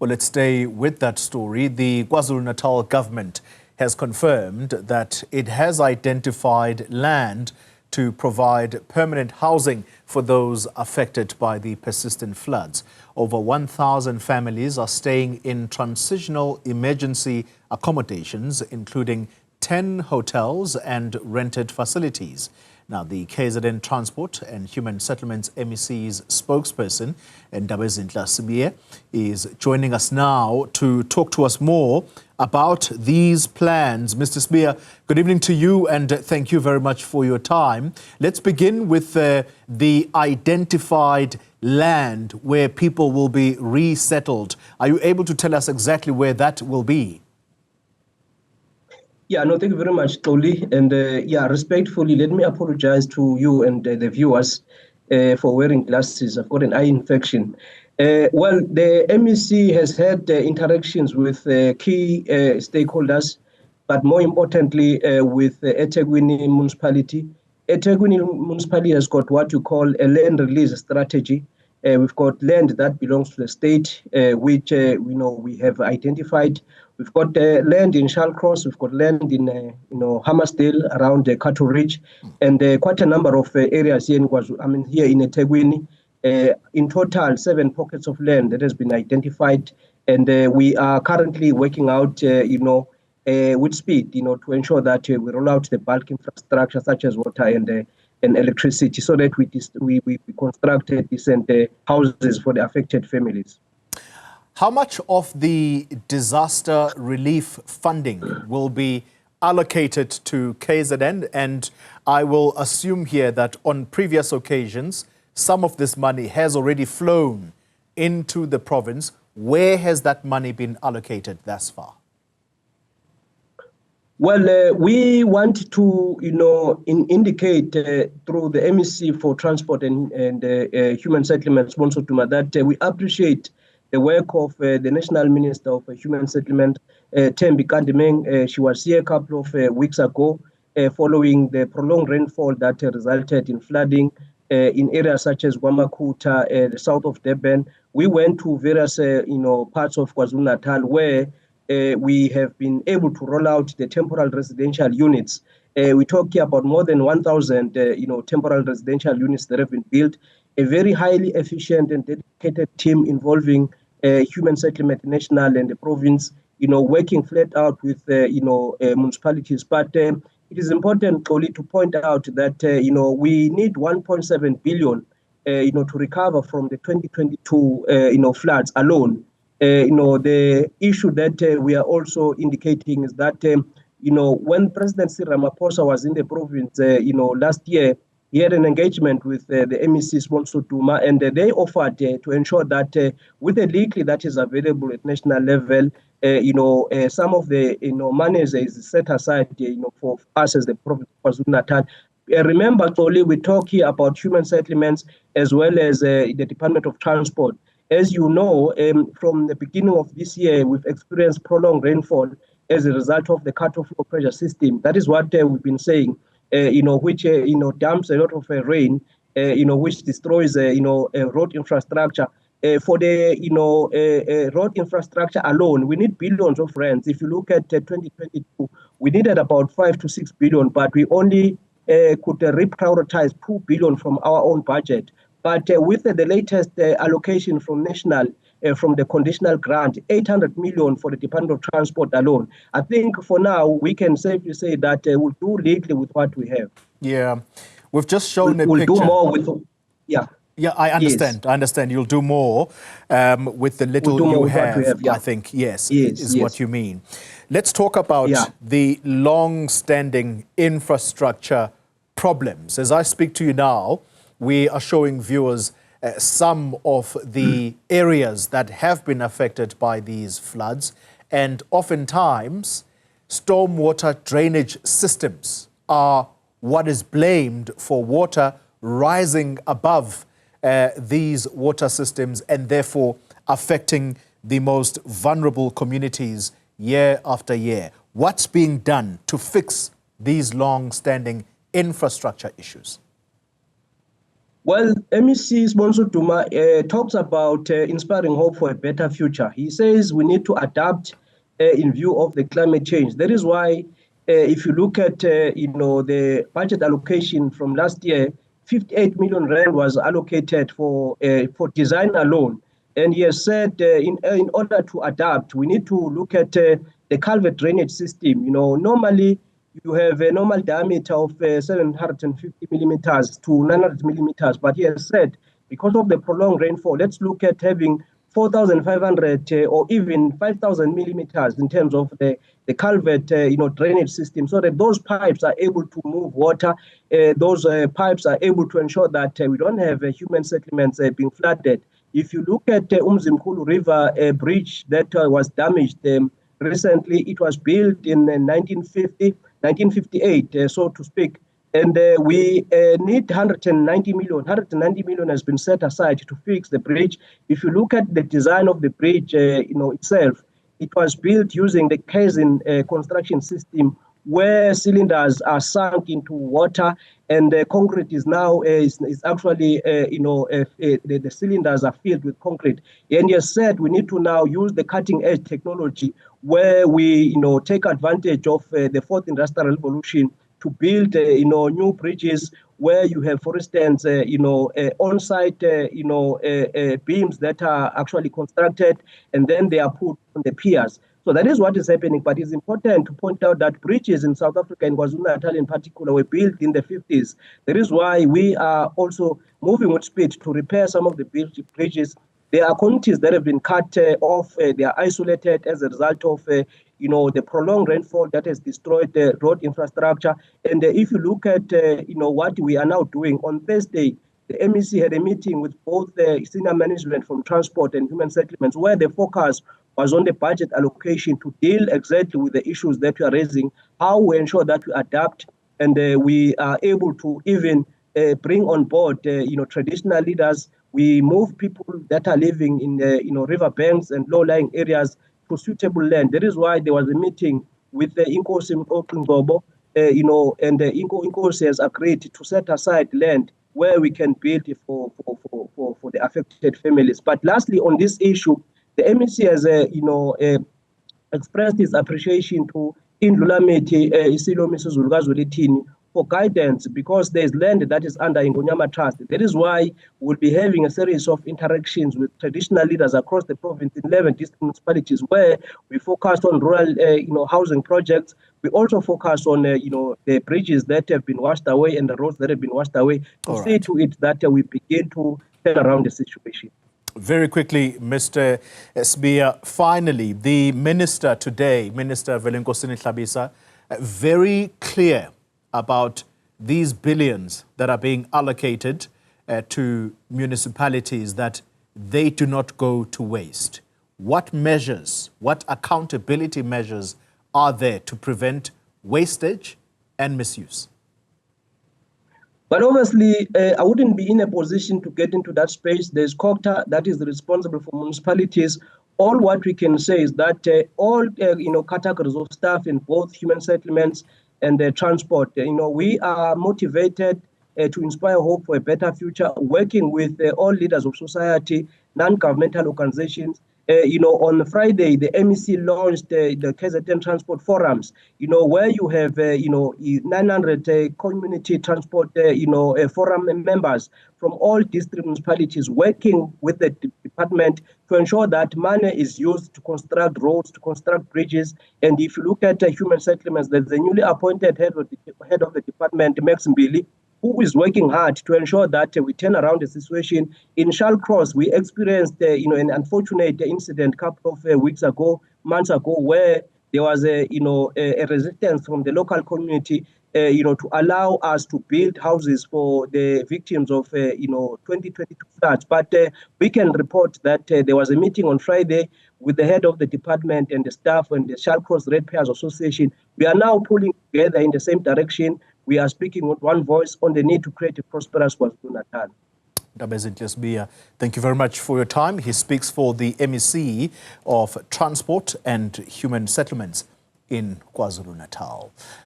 Well, let's stay with that story. The KwaZulu-Natal government has confirmed that it has identified land to provide permanent housing for those affected by the persistent floods. Over 1,000 families are staying in transitional emergency accommodations, including 10 hotels and rented facilities. Now, the KZN Transport and Human Settlements MEC's spokesperson, Ndabezinhle Sibiya, is joining us now to talk to us more about these plans. Mr. Sibiya, good evening to you and thank you very much for your time. Let's begin with the identified land where people will be resettled. Are you able to tell us exactly where that will be? Yeah, no, thank you very much, Toli. And respectfully, let me apologize to you and the viewers for wearing glasses. I've got an eye infection. Well, the MEC has had interactions with key stakeholders, but more importantly, with eThekwini municipality. eThekwini municipality has got what you call a land release strategy. We've got land that belongs to the state, which we have identified. We've got land in Shallcross, we've got land in Hammersdale around the Cattle Ridge, and quite a number of areas here in here in eThekwini. In total, 7 pockets of land that has been identified, and we are currently working out, with speed, to ensure that we roll out the bulk infrastructure such as water and electricity, so that we construct decent houses for the affected families. How much of the disaster relief funding will be allocated to KZN? And I will assume here that on previous occasions, some of this money has already flown into the province. Where has that money been allocated thus far? Well, we want to, indicate through the MEC for Transport and Human Settlements, that we appreciate the work of the National Minister of Human Settlement, Thembi Kandimeng. She was here a couple of weeks ago following the prolonged rainfall that resulted in flooding in areas such as Gwamakuta, the south of Durban. We went to various parts of KwaZulu-Natal where we have been able to roll out the temporary residential units. We talk here about more than 1,000 temporary residential units that have been built. A very highly efficient and dedicated team involving Human Settlement National and the province, working flat out with municipalities. But it is important, Koli, to point out that we need 1.7 billion to recover from the 2022 floods alone. The issue that we are also indicating is that when President Cyril Ramaphosa was in the province last year, he had an engagement with the MEC sponsor Duma, and they offered to ensure that with the legal that is available at national level, some of the money is set aside for us as the province of KwaZulu-Natal. Remember, Toli, we talk here about human settlements as well as the Department of Transport. As you know, from the beginning of this year, we've experienced prolonged rainfall as a result of the cut-off flow pressure system. That is what we've been saying. Which dumps a lot of rain, which destroys road infrastructure. For the road infrastructure alone, we need billions of rands. If you look at 2022, we needed about 5 to 6 billion, but we only could reprioritize 2 billion from our own budget. But with the latest allocation from national, from the conditional grant, 800 million for the Department of Transport alone, I think for now we can safely say that we'll do little with what we have. Yeah, we've just shown a picture. We'll do more with, Yeah, I understand. Yes. I understand. You'll do more with the little you have, I think, yes, is what you mean. Let's talk about the long-standing infrastructure problems. As I speak to you now, we are showing viewers some of the areas that have been affected by these floods, and oftentimes stormwater drainage systems are what is blamed for water rising above these water systems and therefore affecting the most vulnerable communities year after year. What's being done to fix these long-standing infrastructure issues? Well, MEC Sponsor Duma talks about inspiring hope for a better future. He says we need to adapt in view of the climate change. That is why, if you look at the budget allocation from last year, 58 million rand was allocated for design alone. And he has said in order to adapt, we need to look at the culvert drainage system. Normally you have a normal diameter of 750 millimeters to 900 millimeters. But he has said, because of the prolonged rainfall, let's look at having 4,500 or even 5,000 millimeters in terms of the culvert, drainage system, so that those pipes are able to move water. Those pipes are able to ensure that we don't have human settlements being flooded. If you look at Umzimkhulu River bridge that was damaged recently, it was built in 1958, so to speak. And we need 190 million. 190 million has been set aside to fix the bridge. If you look at the design of the bridge, itself, it was built using the KZN construction system, where cylinders are sunk into water, and the concrete is now is actually the cylinders are filled with concrete. And he has said we need to now use the cutting edge technology, where we take advantage of the fourth industrial revolution to build new bridges, where you have, for instance, on-site beams that are actually constructed, and then they are put on the piers. So that is what is happening. But it's important to point out that bridges in South Africa and KwaZulu-Natal in particular were built in the 50s. That is why we are also moving with speed to repair some of the bridges. There are communities that have been cut off. They are isolated as a result of the prolonged rainfall that has destroyed the road infrastructure. And if you look at what we are now doing, on Thursday, the MEC had a meeting with both the senior management from transport and human settlements, where the focus was on the budget allocation to deal exactly with the issues that we are raising, how we ensure that we adapt, and we are able to even bring on board traditional leaders. We move people that are living in river banks and low-lying areas to suitable land. That is why there was a meeting with the Inkosi Mqoqi-Ngcobo, and the Inkosi has agreed to set aside land where we can build for the affected families. But lastly, on this issue, the MEC has expressed his appreciation to Indlu Lamethi Isilomi Sizulu KwaZulu-Natal for guidance, because there's land that is under Ingonyama Trust. That is why we'll be having a series of interactions with traditional leaders across the province in 11 district municipalities, where we focus on rural housing projects. We also focus on the bridges that have been washed away and the roads that have been washed away, to see to it that we begin to turn around the situation. Very quickly, Mr. Sibiya, finally, the minister today, Minister Ndabezinhle Sibiya, very clear about these billions that are being allocated to municipalities, that they do not go to waste. What measures, what accountability measures are there to prevent wastage and misuse? But obviously, I wouldn't be in a position to get into that space. There's COGTA that is responsible for municipalities. All what we can say is that all categories of staff in both human settlements and transport, we are motivated to inspire hope for a better future, working with all leaders of society, non-governmental organizations. On Friday, the MEC launched the KZN transport forums, where you have, 900 community transport, forum members from all district municipalities working with the department to ensure that money is used to construct roads, to construct bridges. And if you look at human settlements, there's the newly appointed head of the department, Max Mbili, who is working hard to ensure that we turn around the situation. In Shallcross, we experienced an unfortunate incident a couple of months ago, where there was a resistance from the local community to allow us to build houses for the victims of 2022 floods. But we can report that there was a meeting on Friday with the head of the department and the staff and the Shallcross Ratepayers Association. We are now pulling together in the same direction. We are speaking with one voice on the need to create a prosperous KwaZulu-Natal. Ndabezinhle Sibiya, thank you very much for your time. He speaks for the MEC of Transport and Human Settlements in KwaZulu-Natal.